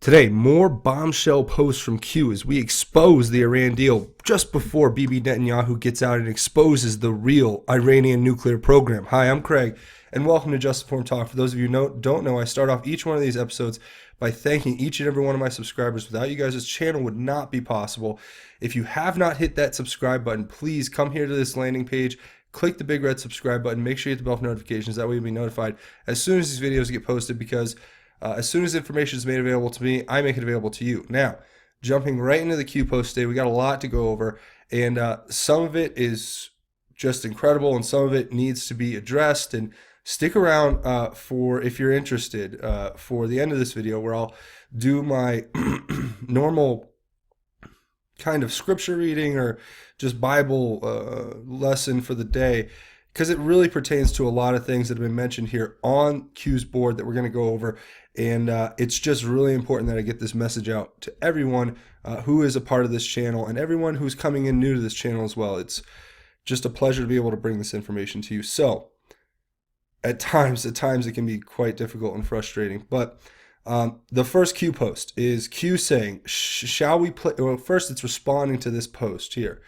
Today, more bombshell posts from Q as we expose the Iran deal just before Bibi Netanyahu gets out and exposes the real Iranian nuclear program. Hi, I'm Craig, and welcome to Just Informed Talk. For those of you who don't know, I start off each one of these episodes by thanking each and every one of my subscribers. Without you guys, this channel would not be possible. If you have not hit that subscribe button, please come here to this landing page, click the big red subscribe button, make sure you hit the bell for notifications. That way you'll be notified as soon as these videos get posted, because as soon as information is made available to me, I make it available to you. Now, jumping right into the Q post today, we got a lot to go over, and some of it is just incredible, and some of it needs to be addressed. And stick around for, if you're interested, for the end of this video, where I'll do my normal kind of scripture reading or just Bible lesson for the day, because it really pertains to a lot of things that have been mentioned here on Q's board that we're going to go over. And it's just really important that I get this message out to everyone who is a part of this channel and everyone who's coming in new to this channel as well. It's just a pleasure to be able to bring this information to you. So at times it can be quite difficult and frustrating. But the first Q post is Q saying, shall we play? Well, first it's responding to this post here.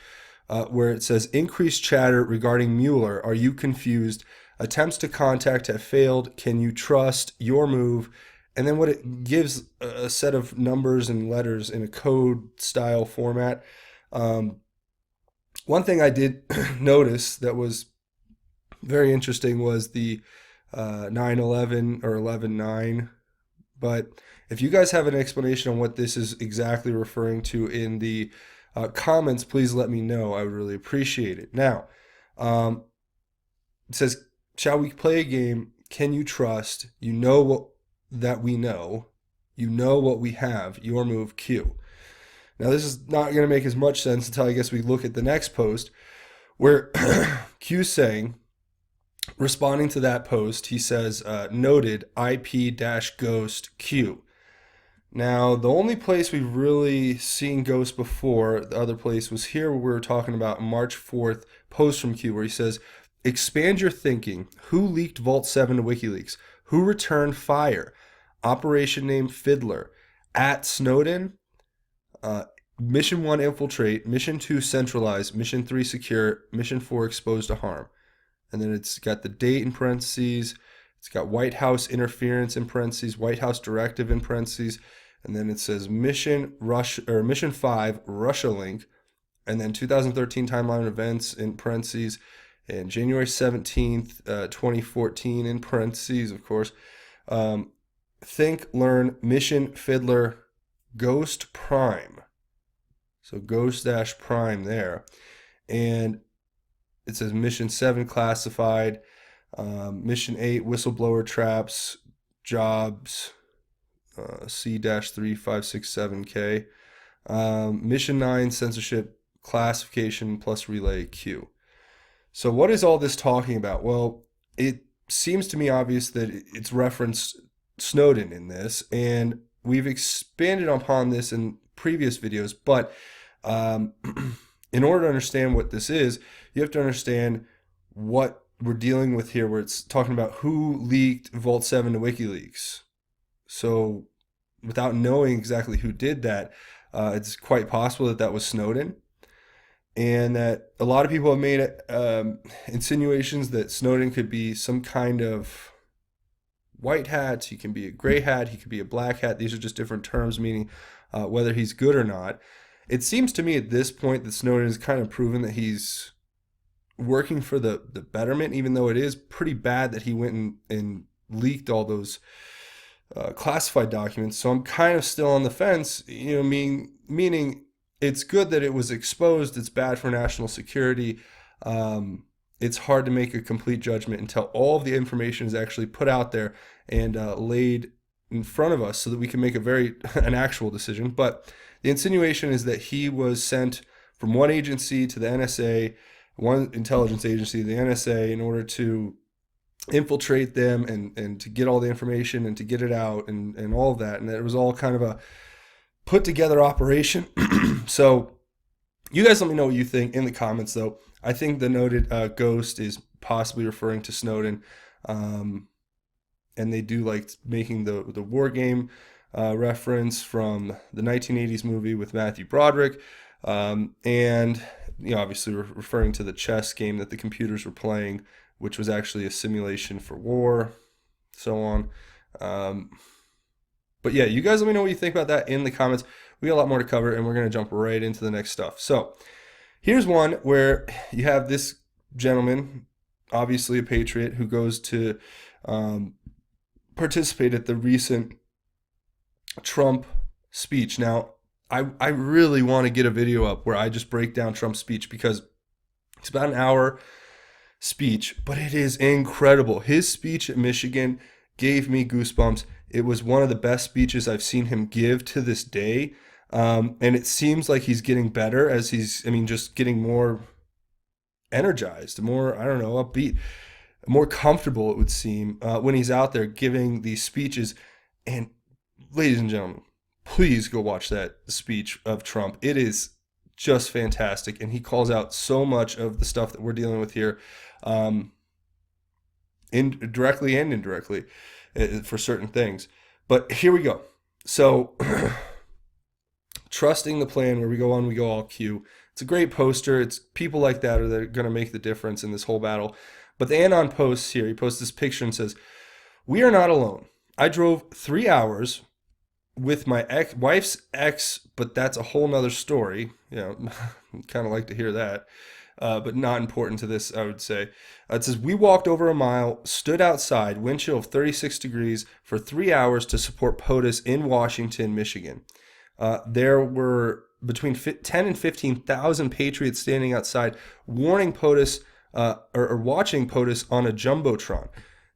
Where it says, increased chatter regarding Mueller. Are you confused? Attempts to contact have failed. Can you trust your move? And then what it gives a set of numbers and letters in a code style format. One thing I did notice that was very interesting was the 9/11 or 11/9. But if you guys have an explanation on what this is exactly referring to in the comments, please let me know. I would really appreciate it. Now, it says, shall we play a game? Can you trust? You know what that we know. You know what we have. Your move, Q. Now, this is not going to make as much sense until I guess we look at the next post, where Q's saying, responding to that post, he says, noted IP-ghost Q. Now, the only place we've really seen Ghost before, the other place, was here where we were talking about March 4th post from Q, where he says, expand your thinking. Who leaked Vault 7 to WikiLeaks? Who returned fire? Operation name Fiddler. At Snowden. Mission 1, infiltrate. Mission 2, centralize. Mission 3, secure. Mission 4, expose to harm. And then it's got the date in parentheses. It's got White House interference in parentheses, White House directive in parentheses, and then it says Mission 5 Russia link, and then 2013 timeline of events in parentheses, and January 17th, 2014 in parentheses, of course. Think, learn, Mission Fiddler, Ghost Prime. So Ghost-Prime there. And it says Mission 7 classified. Mission 8, whistleblower traps, jobs, C-3567K. Mission 9, censorship, classification plus relay Q. So what is all this talking about? Well, it seems to me obvious that it's referenced Snowden in this, and we've expanded upon this in previous videos, but in order to understand what this is, you have to understand what we're dealing with here, where it's talking about who leaked Vault 7 to WikiLeaks. So without knowing exactly who did that, it's quite possible that that was Snowden, and that a lot of people have made insinuations that Snowden could be some kind of white hat. He can be a gray hat. He could be a black hat. These are just different terms meaning whether he's good or not. It seems to me at this point that Snowden has kind of proven that he's working for the betterment, even though it is pretty bad that he went and leaked all those classified documents. So I'm kind of still on the fence, meaning it's good that it was exposed. It's bad for national security. It's hard to make a complete judgment until all of the information is actually put out there and laid in front of us so that we can make an actual decision. But the insinuation is that he was sent from one agency to the NSA, one intelligence agency, the NSA, in order to infiltrate them and to get all the information and to get it out and all of that. And it was all kind of a put together operation. So you guys let me know what you think in the comments, though. I think the noted ghost is possibly referring to Snowden. And they do like making the war game reference from the 1980s movie with Matthew Broderick. And, obviously referring to the chess game that the computers were playing, which was actually a simulation for war, so on. But yeah, you guys let me know what you think about that in the comments. We got a lot more to cover, and we're going to jump right into the next stuff. So here's one where you have this gentleman, obviously a patriot, who goes to participate at the recent Trump speech. Now, I really want to get a video up where I just break down Trump's speech, because it's about an hour speech, but it is incredible. His speech at Michigan gave me goosebumps. It was one of the best speeches I've seen him give to this day. And it seems like he's getting better as just getting more energized, more, upbeat, more comfortable, it would seem, when he's out there giving these speeches. And ladies and gentlemen, please go watch that speech of Trump. It is just fantastic. And he calls out so much of the stuff that we're dealing with here, directly and indirectly, for certain things. But here we go. So trusting the plan, where we go on, we go all Q. It's a great poster. It's people like that are going to make the difference in this whole battle. But the AN0N posts here. He posts this picture and says, "We are not alone. I drove 3 hours with my wife's ex, but that's a whole nother story." Kind of like to hear that, but not important to this, I would say. It says, "We walked over a mile, stood outside, wind chill of 36 degrees for 3 hours to support POTUS in Washington, Michigan. There were between 10 and 15,000 patriots standing outside, warning POTUS, or watching POTUS on a jumbotron.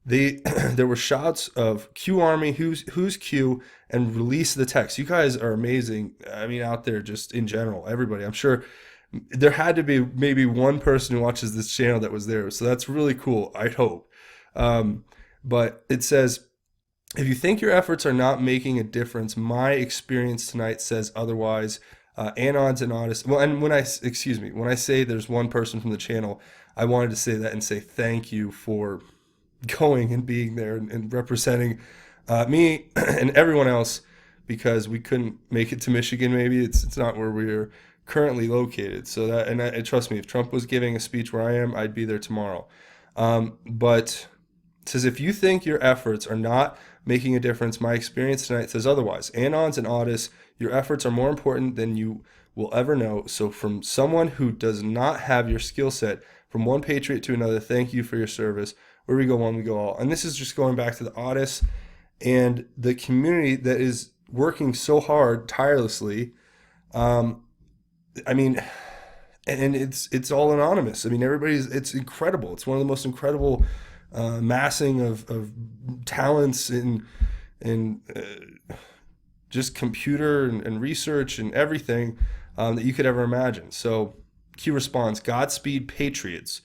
There were shots of Q Army, who's Q, and release the text." You guys are amazing. Out there just in general, everybody. I'm sure there had to be maybe one person who watches this channel that was there. So that's really cool, I hope. But it says, "If you think your efforts are not making a difference, my experience tonight says otherwise. Anons and Otis." Well, and when I say there's one person from the channel, I wanted to say that and say thank you for going and being there and representing me and everyone else, because we couldn't make it to Michigan. Maybe it's not where we're currently located. So that, and trust me, if Trump was giving a speech where I am, I'd be there tomorrow. But it says, "If you think your efforts are not making a difference, my experience tonight says otherwise. Anons and Otis, your efforts are more important than you will ever know. So from someone who does not have your skill set, from one patriot to another, thank you for your service. Where we go one, we go all." And this is just going back to the Otis and the community that is working so hard, tirelessly. And it's all anonymous. It's incredible. It's one of the most incredible massing of talents in just computer and research and everything that you could ever imagine. So Q responds, "Godspeed, patriots.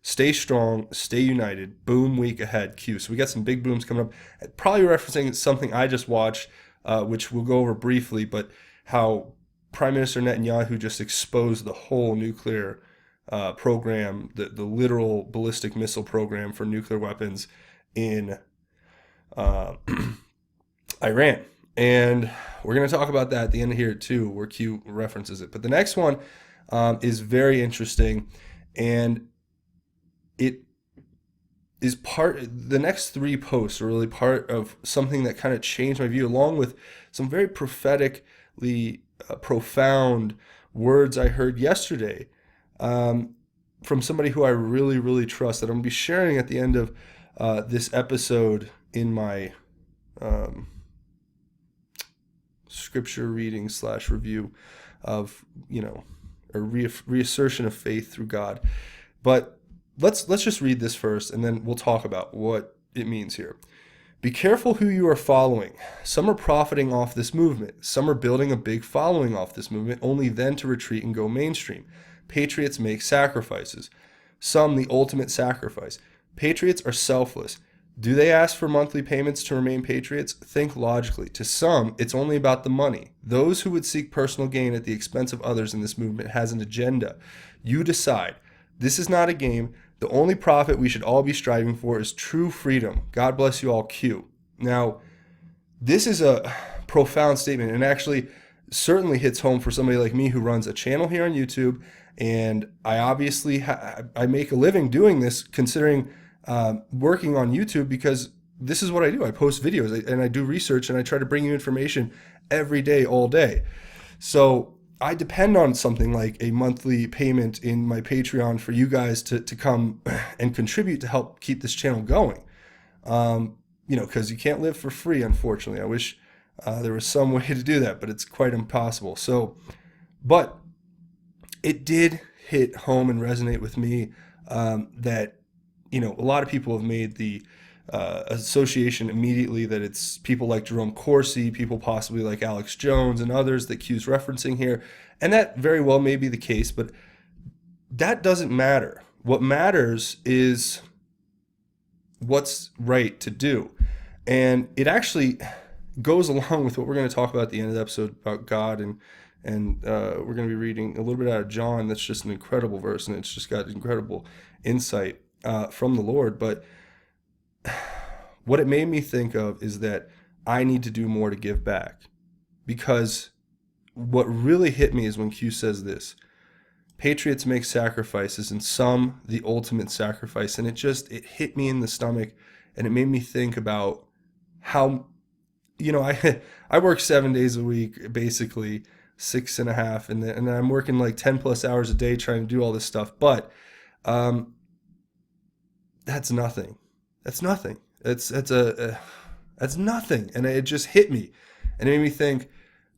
Stay strong, stay united. Boom week ahead, Q." So we got some big booms coming up. Probably referencing something I just watched, which we'll go over briefly, but how Prime Minister Netanyahu just exposed the whole nuclear program, the literal ballistic missile program for nuclear weapons in Iran. And we're going to talk about that at the end of here too, where Q references it. But the next one is very interesting, and it is the next three posts are really part of something that kind of changed my view, along with some very prophetically profound words I heard yesterday from somebody who I really, really trust, that I'm going to be sharing at the end of this episode in my scripture reading / review of, a reassertion of faith through God. But let's just read this first, and then we'll talk about what it means here. "Be careful who you are following. Some are profiting off this movement. Some are building a big following off this movement, only then to retreat and go mainstream. Patriots make sacrifices. Some the ultimate sacrifice. Patriots are selfless. Do they ask for monthly payments to remain patriots? Think logically. To some, it's only about the money. Those who would seek personal gain at the expense of others in this movement has an agenda. You decide. This is not a game. The only profit we should all be striving for is true freedom. God bless you all, Q." Now, this is a profound statement, and actually certainly hits home for somebody like me who runs a channel here on YouTube. And I obviously I make a living doing this, considering working on YouTube, because this is what I do. I post videos and I do research and I try to bring you information every day, all day. So I depend on something like a monthly payment in my Patreon for you guys to come and contribute to help keep this channel going. Because you can't live for free, unfortunately. I wish there was some way to do that, but it's quite impossible. So, but it did hit home and resonate with me that, a lot of people have made the association immediately that it's people like Jerome Corsi, people possibly like Alex Jones and others that Q's referencing here. And that very well may be the case, but that doesn't matter. What matters is what's right to do. And it actually goes along with what we're going to talk about at the end of the episode about God, and we're going to be reading a little bit out of John. That's just an incredible verse, and it's just got incredible insight from the Lord. But what it made me think of is that I need to do more to give back, because what really hit me is when Q says this: patriots make sacrifices, and some the ultimate sacrifice. And it hit me in the stomach, and it made me think about how, I work 7 days a week, basically 6.5, and then I'm working like 10 plus hours a day trying to do all this stuff. But that's nothing. That's nothing. That's nothing. And it just hit me, and it made me think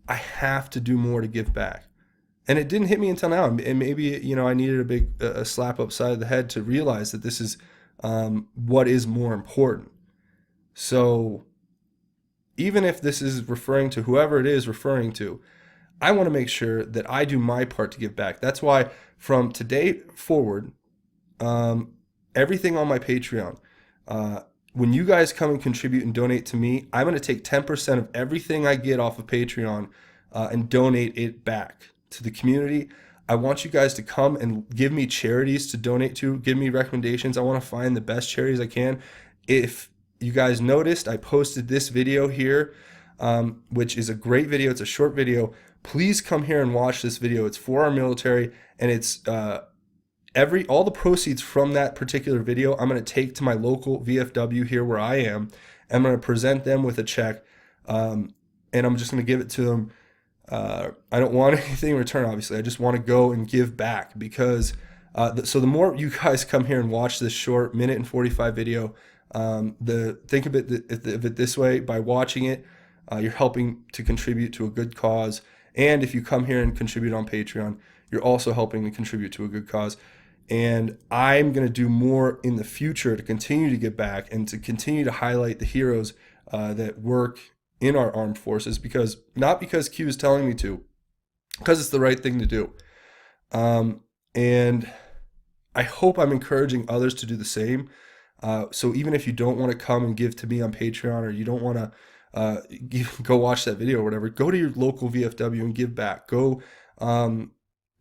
I have to do more to give back. And it didn't hit me until now. And maybe, I needed a big slap upside the head to realize that this is what is more important. So even if this is referring to whoever it is referring to, I want to make sure that I do my part to give back. That's why from today forward, everything on my Patreon, when you guys come and contribute and donate to me, I'm going to take 10% of everything I get off of Patreon and donate it back to the community. I want you guys to come and give me charities to donate to, give me recommendations. I want to find the best charities I can. If you guys noticed, I posted this video here, which is a great video. It's a short video. Please come here and watch this video. It's for our military, and it's all the proceeds from that particular video I'm going to take to my local VFW here where I am. I'm going to present them with a check, and I'm just going to give it to them. I don't want anything in return, obviously. I just want to go and give back, because so the more you guys come here and watch this short 1:45 video, think of it this way: by watching it, you're helping to contribute to a good cause. And if you come here and contribute on Patreon, you're also helping to contribute to a good cause. And I'm going to do more in the future to continue to give back and to continue to highlight the heroes that work in our armed forces, not because Q is telling me to, because it's the right thing to do. And I hope I'm encouraging others to do the same. So even if you don't want to come and give to me on Patreon, or you don't want to go watch that video or whatever, go to your local VFW and give back. Go,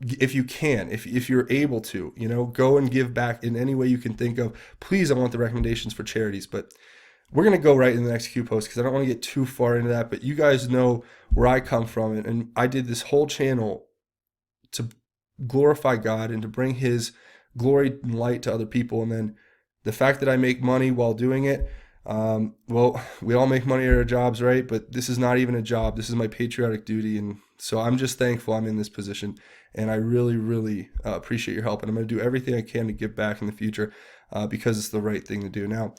if you can, if you're able to, go and give back in any way you can think of. Please, I want the recommendations for charities, but we're going to go right in the next Q post, because I don't want to get too far into that. But you guys know where I come from, and I did this whole channel to glorify God and to bring his glory and light to other people. And then the fact that I make money while doing it, well, we all make money at our jobs, right? But this is not even a job. This is my patriotic duty. And so I'm just thankful I'm in this position. And I really, really appreciate your help. And I'm going to do everything I can to give back in the future because it's the right thing to do. Now,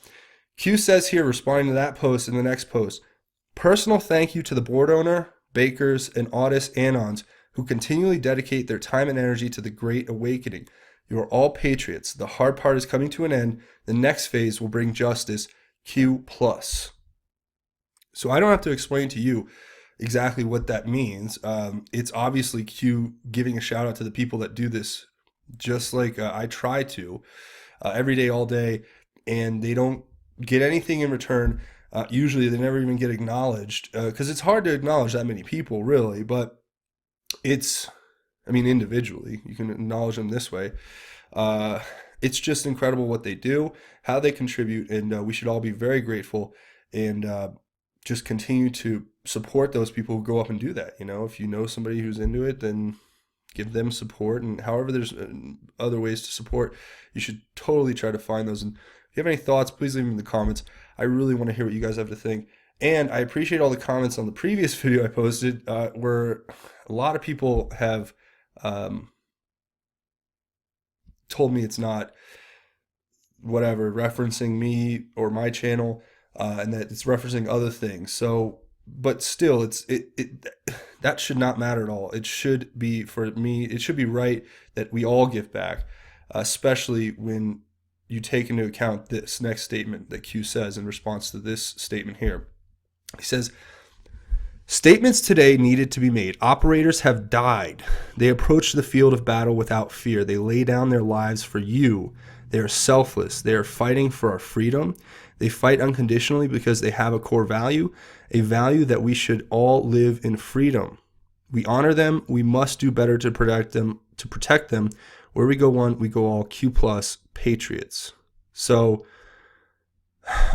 Q says here, responding to that post in the next post: personal thank you to the board owner, bakers, and Audis Anons who continually dedicate their time and energy to the Great Awakening. You are all patriots. The hard part is coming to an end. The next phase will bring justice. Q+. So I don't have to explain to you exactly what that means. It's obviously Q giving a shout out to the people that do this, just like I try to every day, all day, and they don't get anything in return. Usually they never even get acknowledged, because it's hard to acknowledge that many people, really. But individually, you can acknowledge them this way. It's just incredible what they do, how they contribute, and we should all be very grateful. And just continue to support those people who go up and do that. If you know somebody who's into it, then give them support. And however there's other ways to support, you should totally try to find those. And if you have any thoughts, please leave them in the comments. I really want to hear what you guys have to think. And I appreciate all the comments on the previous video I posted, where a lot of people have told me it's not whatever referencing me or my channel, and that it's referencing other things. So, but still, that should not matter at all. It should be, for me, it should be right that we all give back, especially when you take into account this next statement that Q says in response to this statement here. He says, statements today needed to be made. Operators have died. They approach the field of battle without fear. They lay down their lives for you. They are selfless. They are fighting for our freedom. They fight unconditionally because they have a core value, a value that we should all live in freedom. We honor them. We must do better to protect them. Where we go one, we go all. Q plus patriots. So,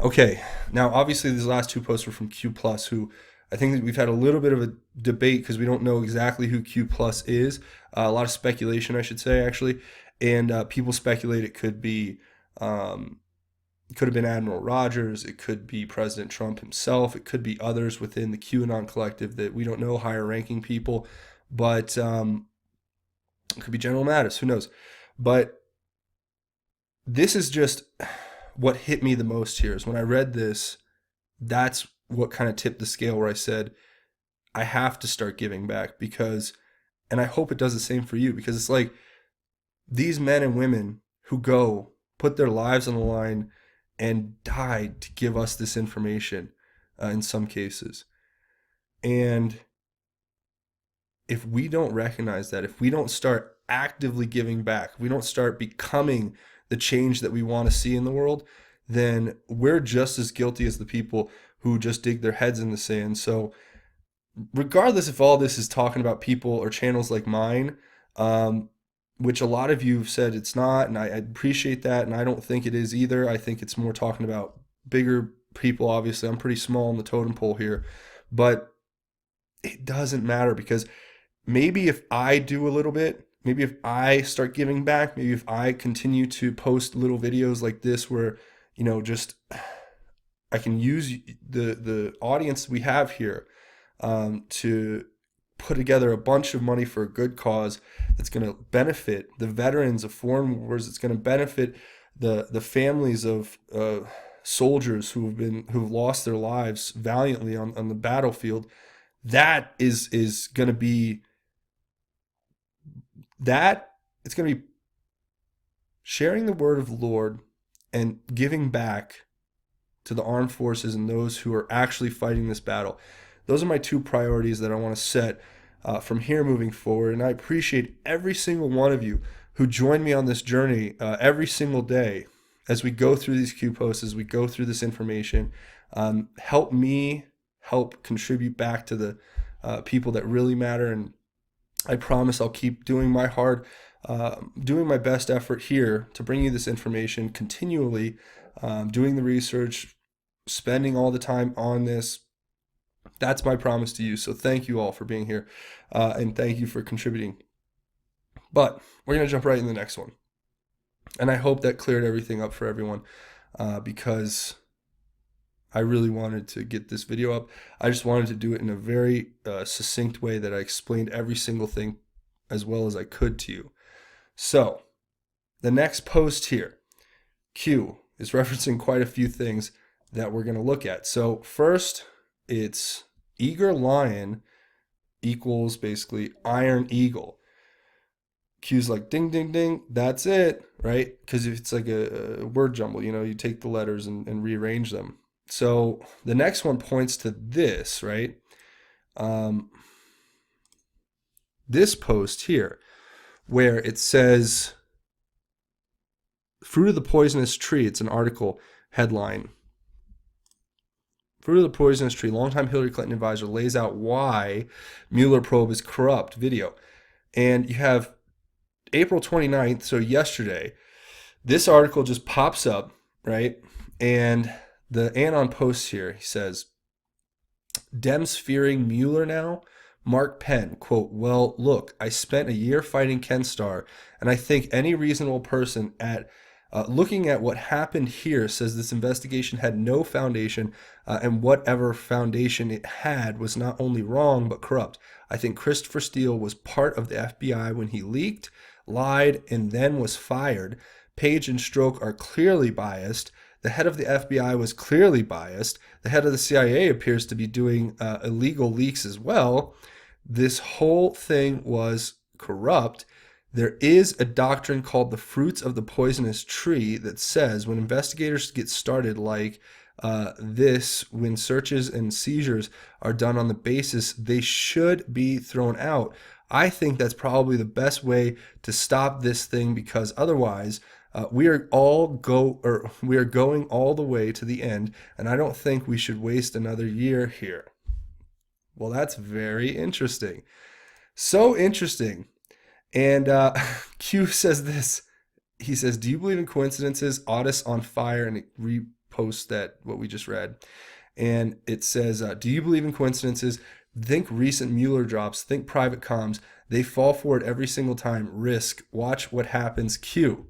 okay. Now, obviously, these last two posts were from Q plus, who I think that we've had a little bit of a debate because we don't know exactly who Q plus is. A lot of speculation, I should say, actually. And people speculate it could have been Admiral Rogers. It could be President Trump himself. It could be others within the QAnon collective that we don't know, higher ranking people. But it could be General Mattis. Who knows? But this is just what hit me the most here is when I read this, that's what kind of tipped the scale where I said, I have to start giving back because, and I hope it does the same for you, because it's like these men and women who go put their lives on the line and died to give us this information in some cases. And if we don't recognize that, if we don't start actively giving back, if we don't start becoming the change that we want to see in the world, then we're just as guilty as the people who just dig their heads in the sand. So regardless if all this is talking about people or channels like mine, which a lot of you have said it's not, and I appreciate that, and I don't think it is either. I think it's more talking about bigger people. Obviously, I'm pretty small on the totem pole here, but it doesn't matter, because maybe if I do a little bit, maybe if I start giving back, maybe if I continue to post little videos like this where, just I can use the audience we have here to put together a bunch of money for a good cause that's going to benefit the veterans of foreign wars. It's going to benefit the families of soldiers who've lost their lives valiantly on the battlefield. That is going to be it's going to be sharing the word of the Lord and giving back to the armed forces and those who are actually fighting this battle. Those are my two priorities that I want to set from here moving forward. And I appreciate every single one of you who join me on this journey every single day as we go through these Q posts, as we go through this information. Help me help contribute back to the people that really matter. And I promise I'll keep doing my best effort here to bring you this information continually, doing the research, spending all the time on this. That's my promise to you. So thank you all for being here, and thank you for contributing. But we're going to jump right in the next one. And I hope that cleared everything up for everyone, because I really wanted to get this video up. I just wanted to do it in a very succinct way that I explained every single thing as well as I could to you. So the next post here, Q, is referencing quite a few things that we're going to look at. So first, it's eager lion equals basically iron eagle. Q's like ding, ding, ding. That's it, right? Because if it's like a word jumble, you take the letters and rearrange them. So the next one points to this, right? This post here, where it says, fruit of the poisonous tree. It's an article headline. Fruit of the poisonous tree. Longtime Hillary Clinton advisor lays out why Mueller probe is corrupt video. And you have April 29th, so yesterday, this article just pops up, right? And the AN0N post here, he says, Dems fearing Mueller now. Mark Penn, quote, well, look, I spent a year fighting Ken Starr, and I think any reasonable person at looking at what happened here says this investigation had no foundation, and whatever foundation it had was not only wrong but corrupt. I think Christopher Steele was part of the FBI when he leaked, lied, and then was fired. Page and Stroke are clearly biased. The head of the FBI was clearly biased. The head of the CIA appears to be doing illegal leaks as well. This whole thing was corrupt. There is a doctrine called the fruits of the poisonous tree that says when investigators get started like this, when searches and seizures are done on the basis they should be thrown out. I think that's probably the best way to stop this thing, because otherwise we are going all the way to the end, and I don't think we should waste another year here. Well, that's very interesting. So interesting. And Q says this. He says, "Do you believe in coincidences?" Otis on fire, and it reposts that what we just read. And it says, "Do you believe in coincidences? Think recent Mueller drops. Think private comms. They fall for it every single time. Risk. Watch what happens. Q."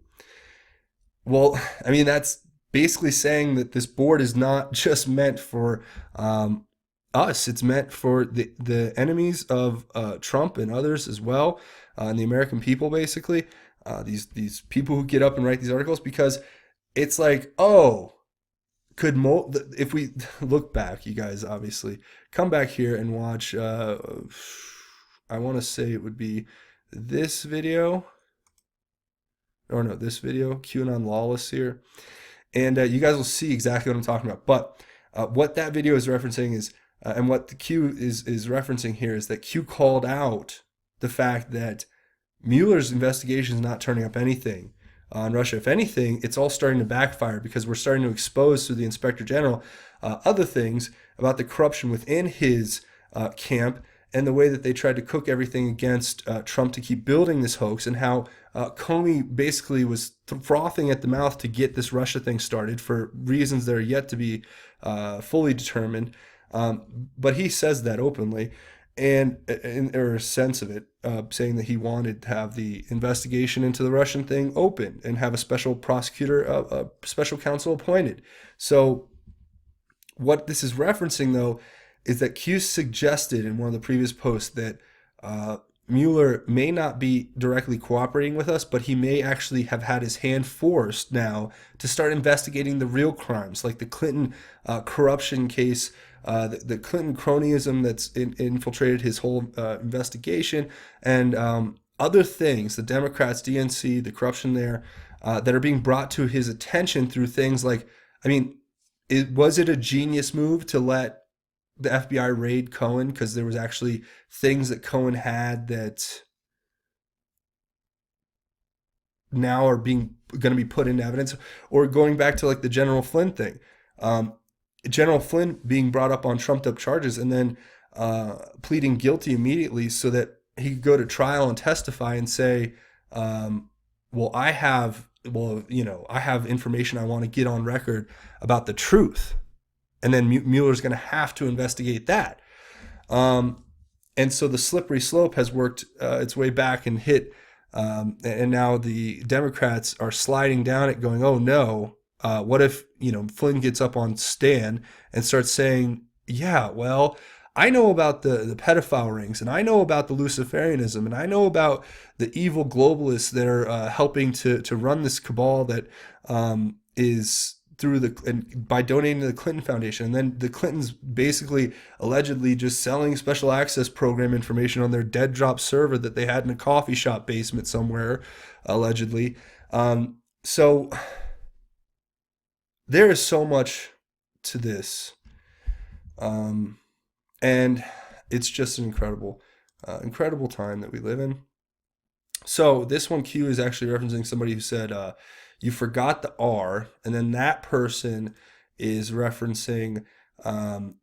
Well, I mean, that's basically saying that this board is not just meant for us. It's meant for the enemies of Trump and others as well, and the American people, basically. These people who get up and write these articles, because it's like, oh, if we look back, you guys obviously come back here and watch. I want to say it would be this video, or no, this video, QAnon Lawless here, and you guys will see exactly what I'm talking about. But what that video is referencing is, and what the Q is referencing here, is that Q called out the fact that Mueller's investigation is not turning up anything on Russia. If anything, it's all starting to backfire, because we're starting to expose through the Inspector General other things about the corruption within his camp, and the way that they tried to cook everything against Trump to keep building this hoax, and how Comey basically was frothing at the mouth to get this Russia thing started for reasons that are yet to be fully determined. But he says that openly, and or a sense of it, saying that he wanted to have the investigation into the Russian thing open and have a special prosecutor, a special counsel appointed. So what this is referencing, though, is that Q suggested in one of the previous posts that Mueller may not be directly cooperating with us, but he may actually have had his hand forced now to start investigating the real crimes, like the Clinton corruption case, the Clinton cronyism that's infiltrated his whole investigation, and other things, the Democrats, DNC, the corruption there, that are being brought to his attention through things like, I mean, was it a genius move to let the FBI raid Cohen, because there was actually things that Cohen had that now are going to be put into evidence? Or going back to like the General Flynn thing, General Flynn being brought up on trumped up charges and then pleading guilty immediately so that he could go to trial and testify and say, I have information I want to get on record about the truth. And then Mueller's going to have to investigate that. And so the slippery slope has worked its way back and hit. And now the Democrats are sliding down it, going, oh, no. What if, Flynn gets up on Stan and starts saying, yeah, well, I know about the pedophile rings, and I know about the Luciferianism, and I know about the evil globalists that are helping to run this cabal that is by donating to the Clinton Foundation. And then the Clintons basically allegedly just selling special access program information on their dead drop server that they had in a coffee shop basement somewhere, allegedly. So there is so much to this. And it's just an incredible time that we live in. So this one, Q, is actually referencing somebody who said, you forgot the R, and then that person is referencing, that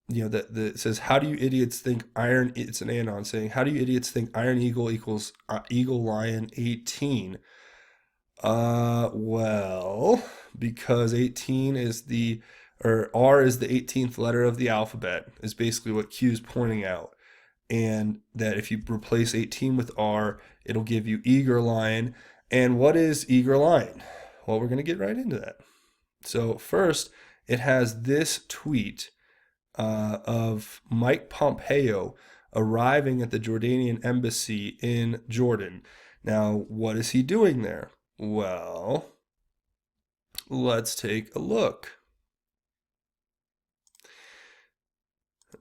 it says, how do you idiots think Iron, it's an AN0N saying, how do you idiots think Iron Eagle equals Eagle Lion 18? Well, because 18 is the or R is the 18th letter of the alphabet, is basically what Q is pointing out. And that if you replace 18 with R, it'll give you eager lion. And what is eager lion? Well, we're going to get right into that. So first, it has this tweet of Mike Pompeo arriving at the Jordanian embassy in Jordan. Now, what is he doing there? Well, let's take a look.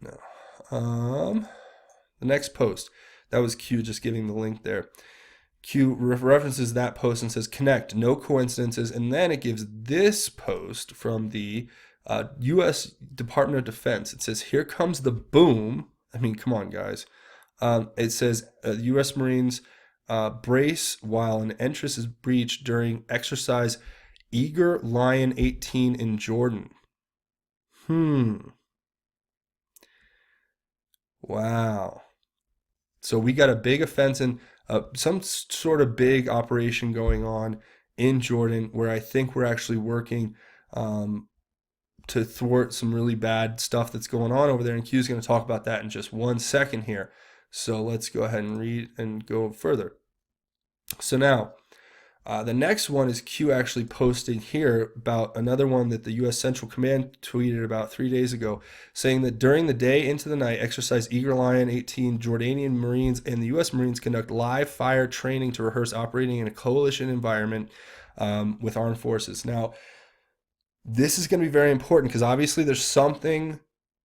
No. The next post, that was Q just giving the link there. Q references that post and says, connect, no coincidences. And then it gives this post from the U.S. Department of Defense. It says, here comes the boom. I mean, come on, guys. It says, U.S. Marines brace while an entrance is breached during exercise Eager Lion 18 in Jordan. Wow. So we got a big offense and some sort of big operation going on in Jordan where I think we're actually working to thwart some really bad stuff that's going on over there. And Q's going to talk about that in just 1 second here. So let's go ahead and read and go further. So now, the next one is Q actually posting here about another one that the U.S. Central Command tweeted about 3 days ago, saying that during the day into the night, exercise Eager Lion 18, Jordanian Marines and the U.S. Marines conduct live fire training to rehearse operating in a coalition environment with armed forces. Now, this is going to be very important because obviously there's something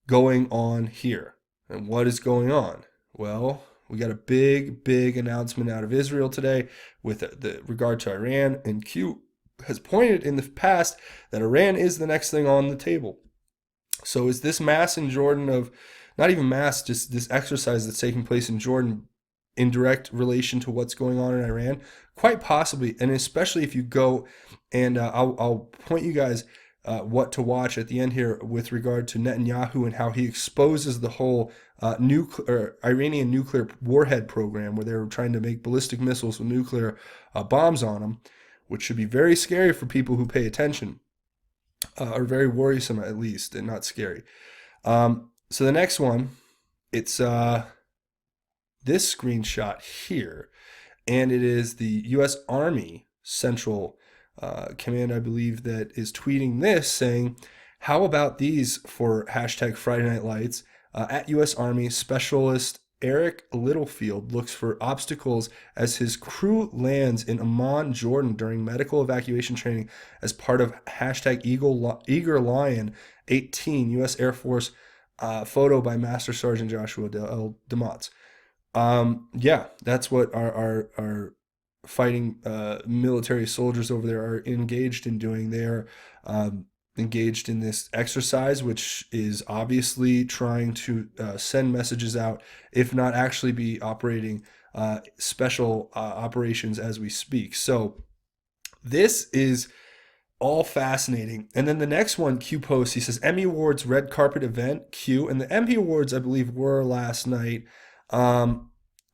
going on here. And what is going on? Well, we got a big announcement out of Israel today with the regard to Iran, and Q has pointed in the past that Iran is the next thing on the table. So is this mass in Jordan of, not even mass, just this exercise that's taking place in Jordan in direct relation to what's going on in Iran? Quite possibly, and especially if you go, and I'll point you guys what to watch at the end here with regard to Netanyahu and how he exposes the whole Iranian nuclear warhead program where they're trying to make ballistic missiles with nuclear bombs on them, which should be very scary for people who pay attention, or very worrisome at least, and not scary. So the next one, it's this screenshot here, and it is the U.S. Army Central Command, I believe, that is tweeting this saying, how about these for hashtag Friday Night Lights? At U.S. Army Specialist Eric Littlefield looks for obstacles as his crew lands in Amman, Jordan during medical evacuation training as part of hashtag Eager Lion 18 U.S. Air Force photo by Master Sergeant Joshua DeMotz. Yeah, that's what our fighting military soldiers over there are engaged in doing. They are engaged in this exercise, which is obviously trying to send messages out, if not actually be operating special operations as we speak. So this is all fascinating. And then the next one, Q posts, he says, Emmy Awards red carpet event, Q. And the Emmy Awards, I believe, were last night.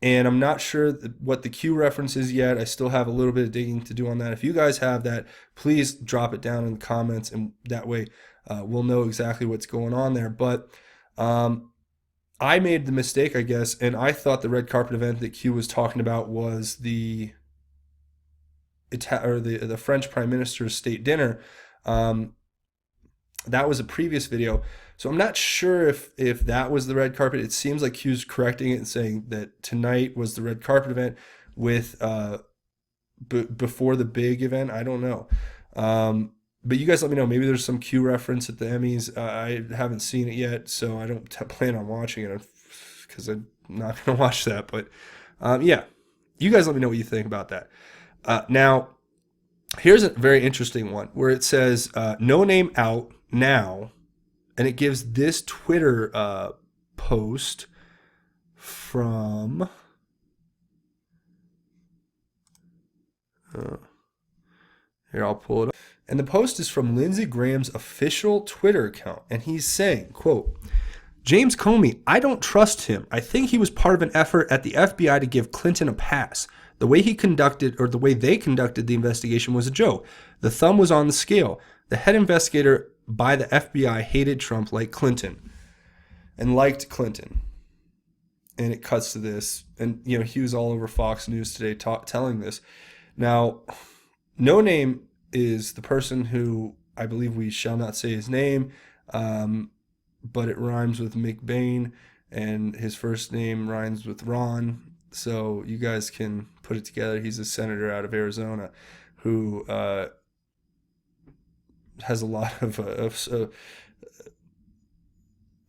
And I'm not sure what the Q reference is yet. I still have a little bit of digging to do on that. If you guys have that, please drop it down in the comments, and that way we'll know exactly what's going on there. But I made the mistake, I guess, and I thought the red carpet event that Q was talking about was the French Prime Minister's state dinner. That was a previous video. So I'm not sure if that was the red carpet. It seems like Q's correcting it and saying that tonight was the red carpet event with before the big event. I don't know. But you guys let me know. Maybe there's some Q reference at the Emmys. I haven't seen it yet, so I don't plan on watching it because I'm not going to watch that. But yeah, you guys let me know what you think about that. Now, here's a very interesting one where it says, no name out now. And it gives this Twitter post from here, I'll pull it up. And the post is from Lindsey Graham's official Twitter account. And he's saying, quote, James Comey, I don't trust him. I think he was part of an effort at the FBI to give Clinton a pass. The way they conducted the investigation was a joke. The thumb was on the scale. The head investigator by the FBI hated Trump like Clinton and liked Clinton. And it cuts to this. And, he was all over Fox News today telling this. Now, No Name is the person who, I believe we shall not say his name, but it rhymes with McBain, and his first name rhymes with Ron. So you guys can put it together. He's a senator out of Arizona who has a lot of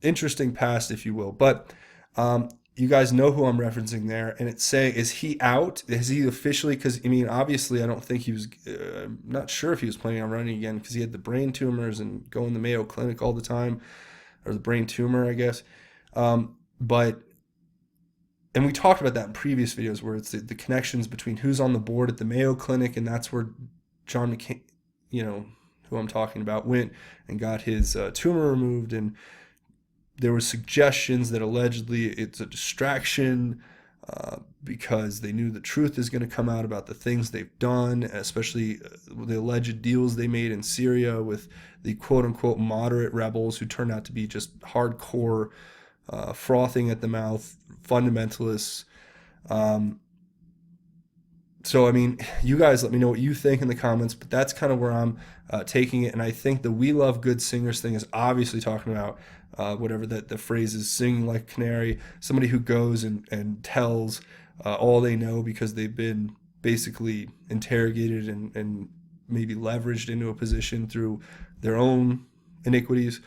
interesting past, if you will. But you guys know who I'm referencing there, and it's saying, is he out? Is he officially? Because obviously, I don't think he was. I'm not sure if he was planning on running again because he had the brain tumors and going to the Mayo Clinic all the time, or the brain tumor, I guess. But we talked about that in previous videos where it's the connections between who's on the board at the Mayo Clinic, and that's where John McCain, who I'm talking about, went and got his tumor removed. And there were suggestions that allegedly it's a distraction because they knew the truth is going to come out about the things they've done, especially the alleged deals they made in Syria with the quote-unquote moderate rebels who turned out to be just hardcore, frothing at the mouth, fundamentalists. So, you guys let me know what you think in the comments, but that's kind of where I'm taking it. And I think the We Love Good Singers thing is obviously talking about whatever that the phrase is, singing like a canary, somebody who goes and tells all they know because they've been basically interrogated and maybe leveraged into a position through their own iniquities.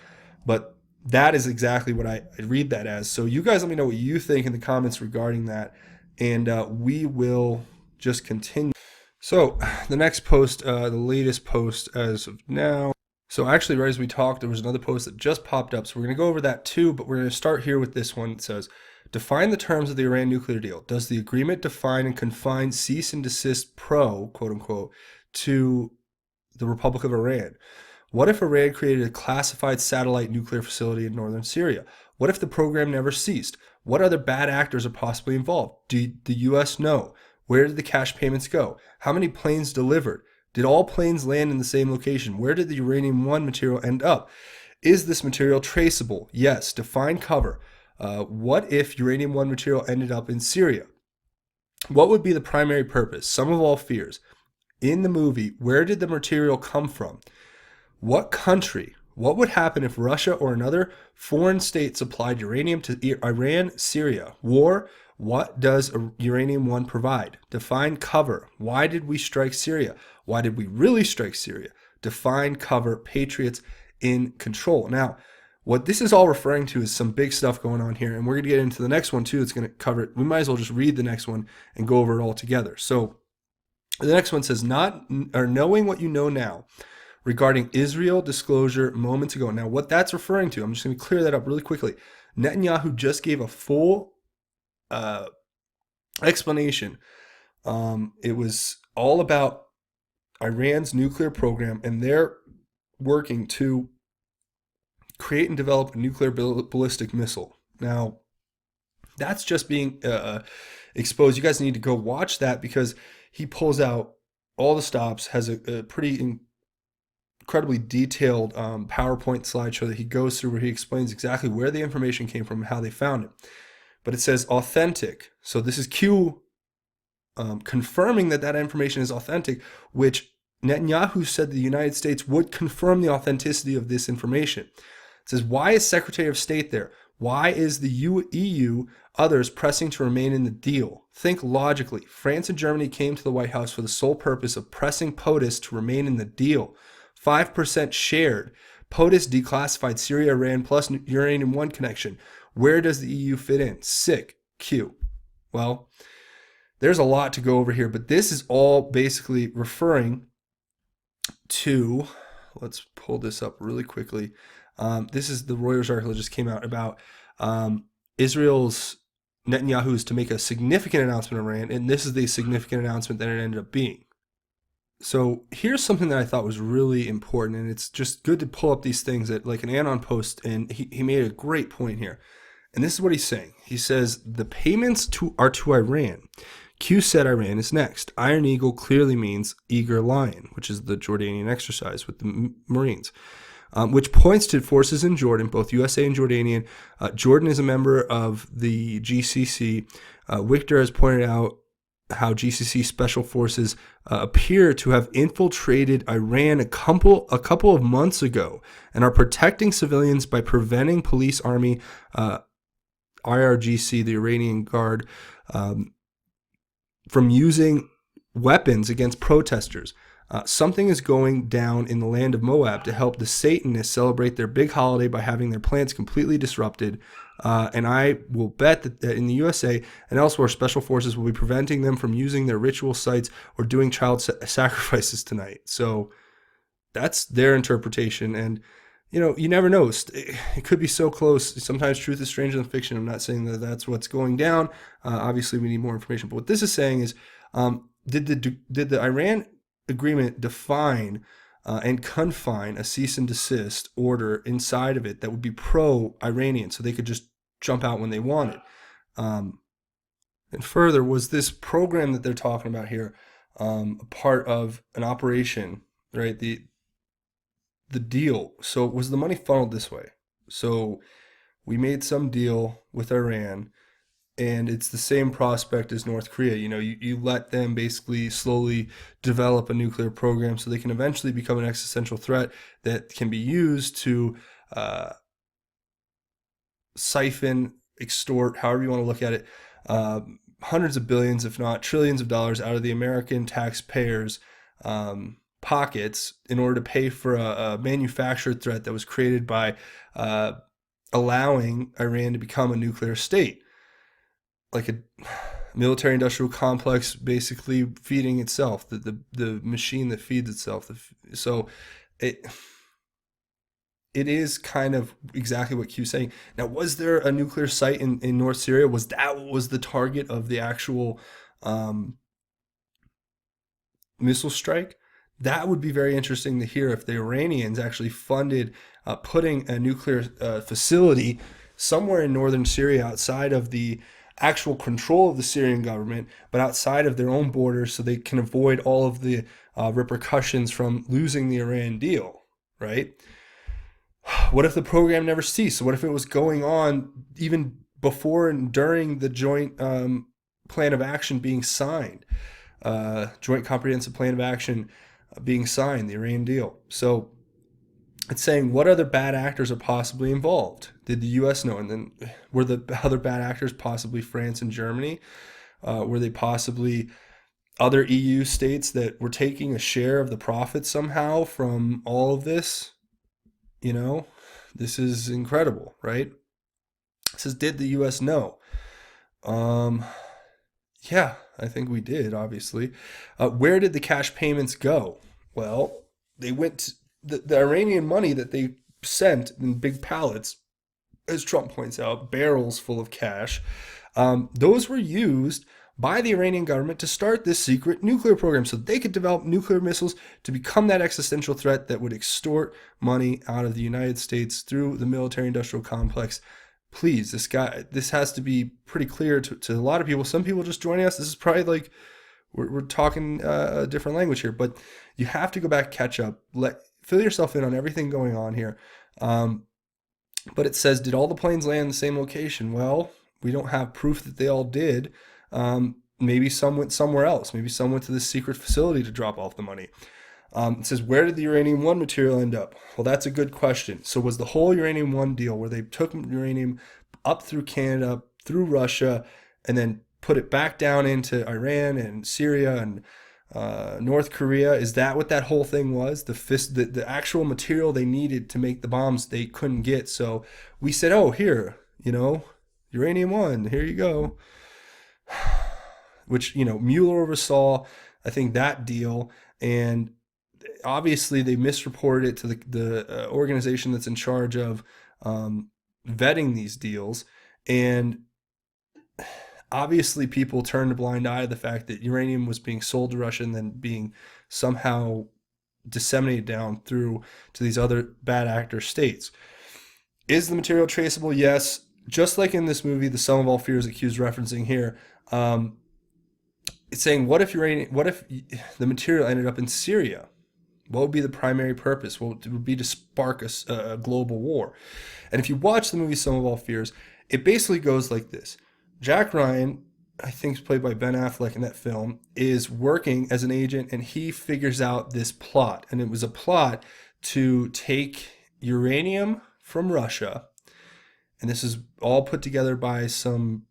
But that is exactly what I read that as. So you guys let me know what you think in the comments regarding that, and we will just continue. So the next post, the latest post as of now. So actually, right as we talked, there was another post that just popped up. So we're going to go over that too, but we're going to start here with this one. It says, define the terms of the Iran nuclear deal. Does the agreement define and confine cease and desist quote unquote, to the Republic of Iran? What if Iran created a classified satellite nuclear facility in northern Syria? What if the program never ceased? What other bad actors are possibly involved? Do the U.S. know? Where did the cash payments go? How many planes delivered? Did all planes land in the same location? Where did the uranium-1 material end up? Is this material traceable? Yes. Define cover. What if uranium-1 material ended up in Syria? What would be the primary purpose? Sum of all fears. In the movie, where did the material come from? What country? What would happen if Russia or another foreign state supplied uranium to Iran, Syria? War? What does uranium-1 provide? Define cover. Why did we strike Syria? Why did we really strike Syria? Define cover. Patriots in control. Now, what this is all referring to is some big stuff going on here, and we're going to get into the next one too. It's going to cover it. We might as well just read the next one and go over it all together. So the next one says, knowing what you know now regarding Israel disclosure moments ago. Now, what that's referring to, I'm just going to clear that up really quickly. Netanyahu just gave a full explanation. It was all about Iran's nuclear program, and they're working to create and develop a nuclear ballistic missile. Now, that's just being exposed. You guys need to go watch that because he pulls out all the stops, has a pretty incredibly detailed PowerPoint slideshow that he goes through where he explains exactly where the information came from and how they found it. But it says authentic. So this is Q confirming that information is authentic, which Netanyahu said the United States would confirm the authenticity of this information. It says, why is Secretary of State there? Why is the EU, others pressing to remain in the deal? Think logically. France and Germany came to the White House for the sole purpose of pressing POTUS to remain in the deal. 5% shared. POTUS declassified Syria, Iran, plus uranium-1 connection. Where does the EU fit in? Sick. Q. Well, there's a lot to go over here, but this is all basically referring to, let's pull this up really quickly. This is the Reuters article that just came out about Israel's Netanyahu's to make a significant announcement in Iran, and this is the significant announcement that it ended up being. So here's something that I thought was really important, and it's just good to pull up these things that, like an AN0N post, and he made a great point here. And this is what he's saying. He says, the payments are to Iran. Q said Iran is next. Iron Eagle clearly means eager lion, which is the Jordanian exercise with the Marines. which points to forces in Jordan, both USA and Jordanian. Jordan is a member of the GCC. Victor has pointed out how GCC special forces appear to have infiltrated Iran a couple of months ago and are protecting civilians by preventing police army, IRGC, the Iranian Guard, from using weapons against protesters. Something is going down in the land of Moab to help the Satanists celebrate their big holiday by having their plans completely disrupted. And I will bet that in the USA and elsewhere, special forces will be preventing them from using their ritual sites or doing child sacrifices tonight. So that's their interpretation. And, you never know. It could be so close. Sometimes truth is stranger than fiction. I'm not saying that that's what's going down. Obviously, we need more information. But what this is saying is, did the Iran agreement define and confine a cease and desist order inside of it that would be pro-Iranian, so they could just jump out when they wanted? And further, was this program that they're talking about here a part of an operation, right? The deal. So was the money funneled this way? So we made some deal with Iran, and it's the same prospect as North Korea. You let them basically slowly develop a nuclear program so they can eventually become an existential threat that can be used to siphon, extort, however you want to look at it, hundreds of billions, if not trillions of dollars out of the American taxpayers' pockets in order to pay for a manufactured threat that was created by allowing Iran to become a nuclear state. Like a military-industrial complex basically feeding itself, the machine that feeds itself. So it is kind of exactly what Q's saying. Now, was there a nuclear site in North Syria? Was the target of the actual missile strike? That would be very interesting to hear if the Iranians actually funded putting a nuclear facility somewhere in northern Syria outside of the actual control of the Syrian government, but outside of their own borders so they can avoid all of the repercussions from losing the Iran deal, right? What if the program never ceased? What if it was going on even before and during the joint plan of action being signed, joint comprehensive plan of action being signed, the Iran deal? So it's saying what other bad actors are possibly involved? Did the U.S. know? And then were the other bad actors possibly France and Germany? Were they possibly other EU states that were taking a share of the profits somehow from all of this? This is incredible, right? It says, did the U.S. know? Yeah, I think we did, obviously. Where did the cash payments go? Well, they went to the Iranian money that they sent in big pallets, as Trump points out, barrels full of cash. Those were used by the Iranian government to start this secret nuclear program so they could develop nuclear missiles to become that existential threat that would extort money out of the United States through the military-industrial complex. Please, this has to be pretty clear to a lot of people. Some people just joining us, this is probably like we're talking a different language here, but you have to go back, catch up, fill yourself in on everything going on here. But it says, did all the planes land in the same location? Well, we don't have proof that they all did. Maybe some went somewhere else. Maybe some went to this secret facility to drop off the money. It says, where did the uranium-1 material end up? Well, that's a good question. So was the whole uranium-1 deal where they took uranium up through Canada, through Russia, and then put it back down into Iran and Syria and North Korea? Is that what that whole thing was? The actual material they needed to make the bombs they couldn't get. So we said, oh, here, uranium-1, here you go. Which, Mueller oversaw, I think, that deal. And obviously they misreported it to the organization that's in charge of vetting these deals. And obviously people turned a blind eye to the fact that uranium was being sold to Russia and then being somehow disseminated down through to these other bad actor states. Is the material traceable? Yes. Just like in this movie, The Sum of All Fears that Q's referencing here, it's saying, what if the material ended up in Syria? What would be the primary purpose? Well, it would be to spark a global war. And if you watch the movie Sum of All Fears, it basically goes like this. Jack Ryan, I think is played by Ben Affleck in that film, is working as an agent, and he figures out this plot. And it was a plot to take uranium from Russia, and this is all put together by some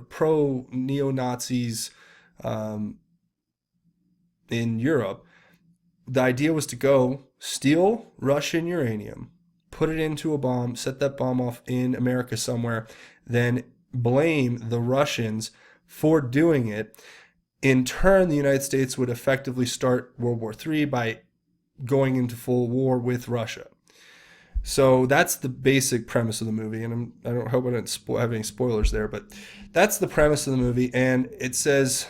pro neo-Nazis in Europe. The idea was to go steal Russian uranium, put it into a bomb, set that bomb off in America somewhere, then blame the Russians for doing it. In turn, the United States would effectively start World War III by going into full war with Russia. So that's the basic premise of the movie, and I don't hope I didn't have any spoilers there, but that's the premise of the movie. And it says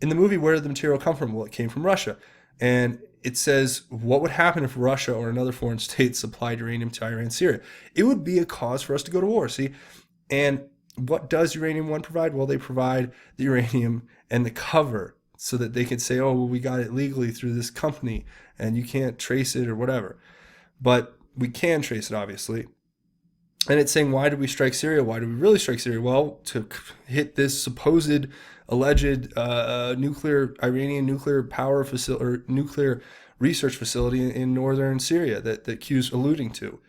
in the movie, where did the material come from? Well, it came from Russia. And it says, what would happen if Russia or another foreign state supplied uranium to Iran, Syria? It would be a cause for us to go to war, see? And what does Uranium-1 provide? Well, they provide the uranium and the cover so that they could say, oh, well, we got it legally through this company and you can't trace it or whatever. But we can trace it, obviously. And it's saying, why did we strike Syria? Why did we really strike Syria? Well, to hit this supposed alleged Iranian nuclear power facility or nuclear research facility in northern Syria that Q's alluding to.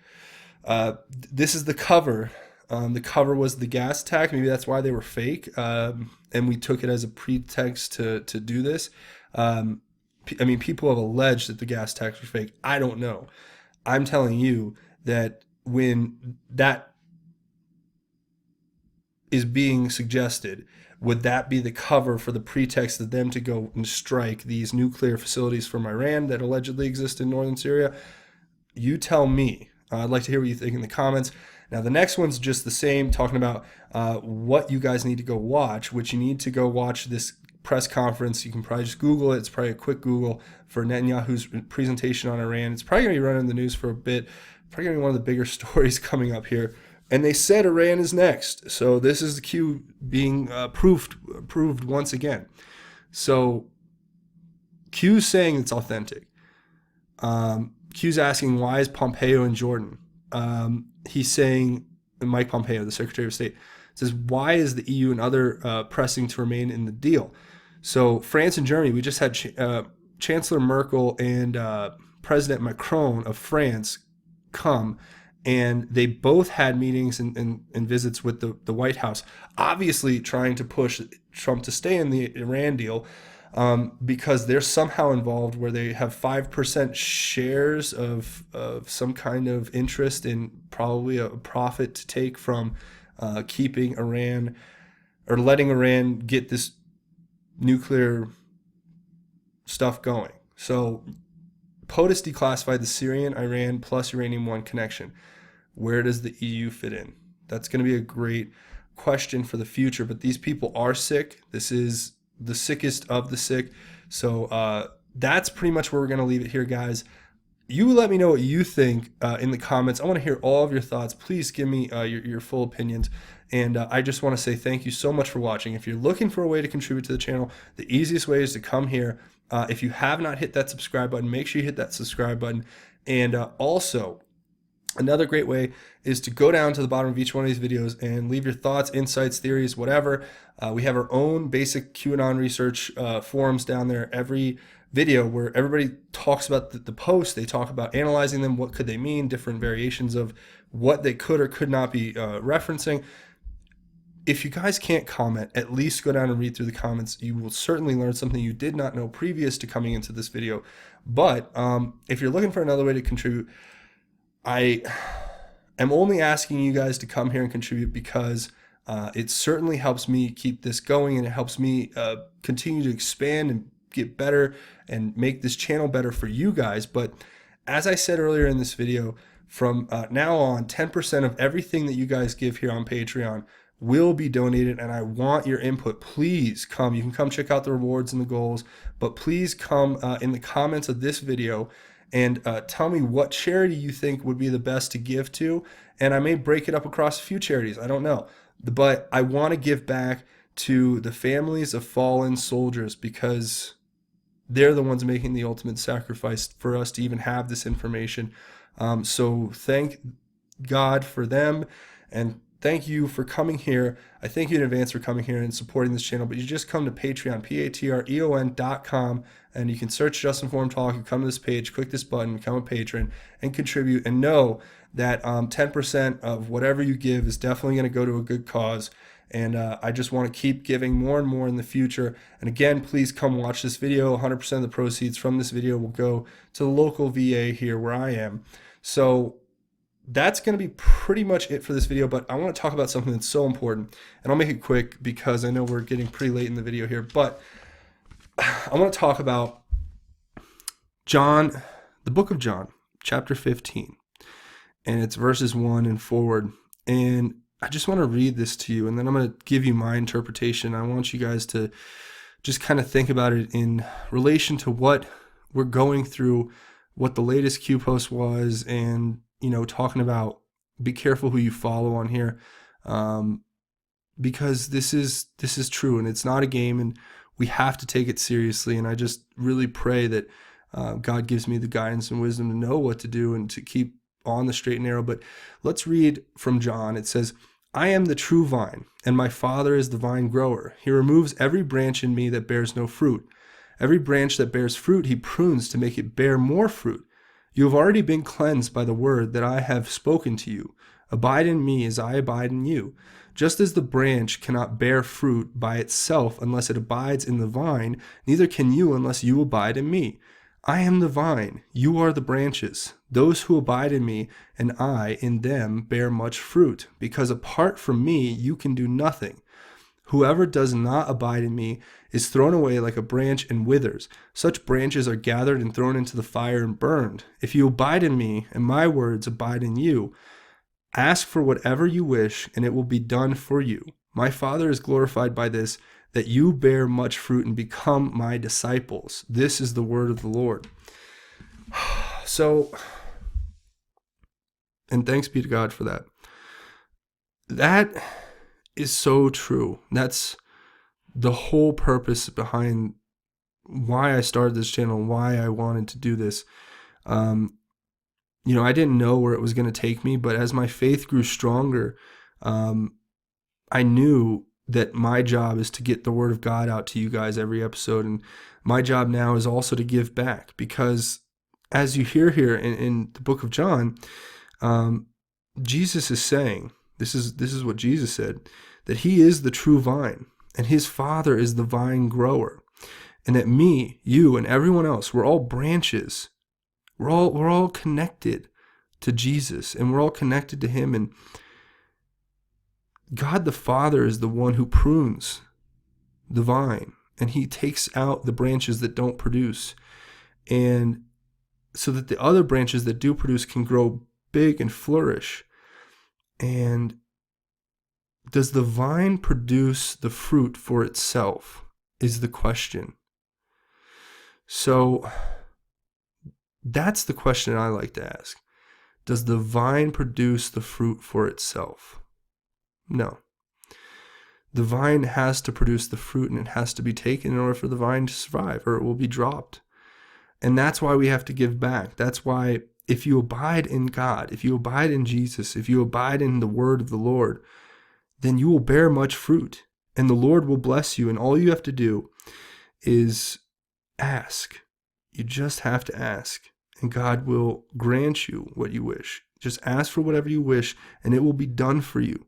This is the cover. The cover was the gas attack. Maybe that's why they were fake. And we took it as a pretext to do this. I mean, people have alleged that the gas attacks were fake. I don't know. I'm telling you that when that is being suggested, would that be the cover for the pretext of them to go and strike these nuclear facilities from Iran that allegedly exist in northern Syria? You tell me. I'd like to hear what you think in the comments. Now, the next one's just the same, talking about what you guys need to go watch, which you need to go watch this press conference. You can probably just Google it. It's probably a quick Google for Netanyahu's presentation on Iran. It's probably going to be running in the news for a bit. Probably going to be one of the bigger stories coming up here. And they said Iran is next. So this is the Q being proved once again. So Q's saying it's authentic. Q's asking, why is Pompeo in Jordan? He's saying, Mike Pompeo, the Secretary of State, says, why is the EU and other pressing to remain in the deal? So France and Germany, we just had Chancellor Merkel and President Macron of France come, and they both had meetings and visits with the White House, obviously trying to push Trump to stay in the Iran deal, because they're somehow involved where they have 5% shares of some kind of interest in probably a profit to take from keeping Iran or letting Iran get this nuclear stuff going. So POTUS declassified the Syrian, Iran plus Uranium-1 connection. Where does the EU fit in? That's going to be a great question for the future, but these people are sick. This is the sickest of the sick. So that's pretty much where we're going to leave it here, guys. You let me know what you think in the comments. I want to hear all of your thoughts. Please give me your full opinions. And I just want to say thank you so much for watching. If you're looking for a way to contribute to the channel, the easiest way is to come here. If you have not hit that subscribe button, make sure you hit that subscribe button. And also, another great way is to go down to the bottom of each one of these videos and leave your thoughts, insights, theories, whatever. We have our own basic QAnon research forums down there every video where everybody talks about the posts. They talk about analyzing them. What could they mean? Different variations of what they could or could not be referencing. If you guys can't comment, at least go down and read through the comments. You will certainly learn something you did not know previous to coming into this video. But if you're looking for another way to contribute, I am only asking you guys to come here and contribute because it certainly helps me keep this going, and it helps me continue to expand and get better and make this channel better for you guys. But as I said earlier in this video, from now on, 10% of everything that you guys give here on Patreon will be donated, and I want your input. Please come. You can come check out the rewards and the goals, but please come in the comments of this video and tell me what charity you think would be the best to give to, and I may break it up across a few charities. I don't know, but I want to give back to the families of fallen soldiers, because they're the ones making the ultimate sacrifice for us to even have this information. So thank God for them, and thank you for coming here. I thank you in advance for coming here and supporting this channel. But you just come to Patreon, patreon.com, and you can search Justin Forum Talk. You come to this page, click this button, become a patron, and contribute. And know that 10% of whatever you give is definitely going to go to a good cause. And I just want to keep giving more and more in the future. And again, please come watch this video. 100% of the proceeds from this video will go to the local VA here where I am. So that's going to be pretty much it for this video, but I want to talk about something that's so important, and I'll make it quick because I know we're getting pretty late in the video here, but I want to talk about John, the book of John, chapter 15, and it's verses 1 and forward, and I just want to read this to you, and then I'm going to give you my interpretation. I want you guys to just kind of think about it in relation to what we're going through, what the latest Q post was, and talking about be careful who you follow on here, because this is true, and it's not a game, and we have to take it seriously. And I just really pray that God gives me the guidance and wisdom to know what to do and to keep on the straight and narrow. But let's read from John. It says, "I am the true vine, and my Father is the vine grower. He removes every branch in me that bears no fruit. Every branch that bears fruit he prunes to make it bear more fruit. You have already been cleansed by the word that I have spoken to you. Abide in me as I abide in you. Just as the branch cannot bear fruit by itself unless it abides in the vine, neither can you unless you abide in me. I am the vine, you are the branches. Those who abide in me and I in them bear much fruit, because apart from me you can do nothing. Whoever does not abide in me is thrown away like a branch and withers. Such branches are gathered and thrown into the fire and burned. If you abide in me, and my words abide in you, ask for whatever you wish, and it will be done for you. My Father is glorified by this, that you bear much fruit and become my disciples." This is the word of the Lord. So, and thanks be to God for that. That is so true. That's the whole purpose behind why I started this channel and why I wanted to do this. I didn't know where it was going to take me, but as my faith grew stronger, I knew that my job is to get the word of God out to you guys every episode. And my job now is also to give back, because as you hear here in the book of John, Jesus is saying, this is what Jesus said, that he is the true vine and his Father is the vine grower, and that me, you, and everyone else, we're all branches. We're all connected to Jesus, and we're all connected to him. And God the Father is the one who prunes the vine, and he takes out the branches that don't produce, and so that the other branches that do produce can grow big and flourish. And does the vine produce the fruit for itself is the question. So that's the question I like to ask. Does the vine produce the fruit for itself? No. The vine has to produce the fruit, and it has to be taken in order for the vine to survive, or it will be dropped. And that's why we have to give back. That's why if you abide in God, if you abide in Jesus, if you abide in the word of the Lord, then you will bear much fruit, and the Lord will bless you. And all you have to do is ask. You just have to ask, and God will grant you what you wish. Just ask for whatever you wish, and it will be done for you.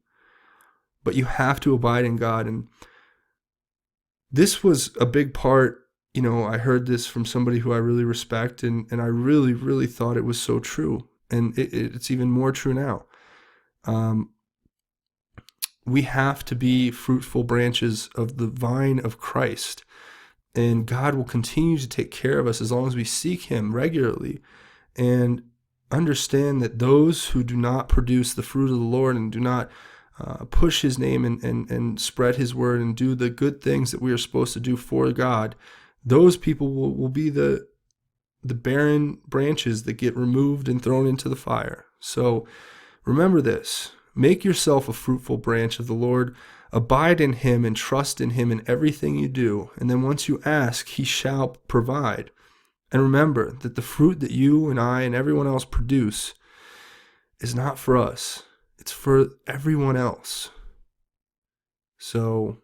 But you have to abide in God. And this was a big part. I heard this from somebody who I really respect, and I really, really thought it was so true. And it's even more true now. We have to be fruitful branches of the vine of Christ. And God will continue to take care of us as long as we seek him regularly and understand that those who do not produce the fruit of the Lord and do not push his name and spread his word and do the good things that we are supposed to do for God, those people will be the barren branches that get removed and thrown into the fire. So remember this. Make yourself a fruitful branch of the Lord. Abide in him and trust in him in everything you do. And then once you ask, he shall provide. And remember that the fruit that you and I and everyone else produce is not for us. It's for everyone else. So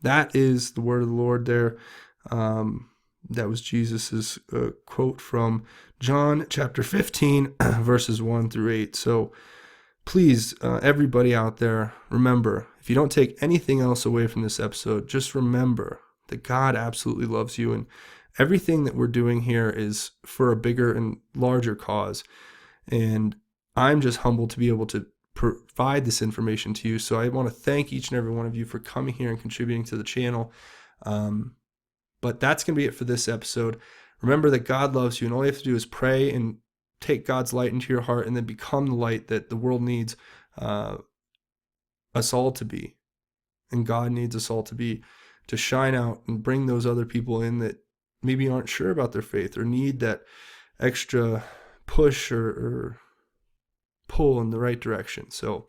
that is the word of the Lord there. That was Jesus's quote from John chapter 15, verses 1 through 8. So please, everybody out there, remember, if you don't take anything else away from this episode, just remember that God absolutely loves you, and everything that we're doing here is for a bigger and larger cause. And I'm just humbled to be able to provide this information to you. So I want to thank each and every one of you for coming here and contributing to the channel. But that's going to be it for this episode. Remember that God loves you, and all you have to do is pray and take God's light into your heart, and then become the light that the world needs us all to be. And God needs us all to be, to shine out and bring those other people in that maybe aren't sure about their faith or need that extra push or pull in the right direction. So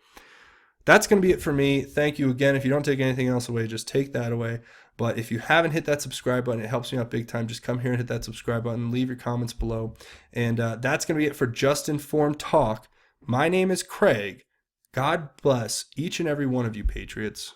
that's going to be it for me. Thank you again. If you don't take anything else away, just take that away. But if you haven't hit that subscribe button, it helps me out big time. Just come here and hit that subscribe button. Leave your comments below. And that's going to be it for Just Informed Talk. My name is Craig. God bless each and every one of you, Patriots.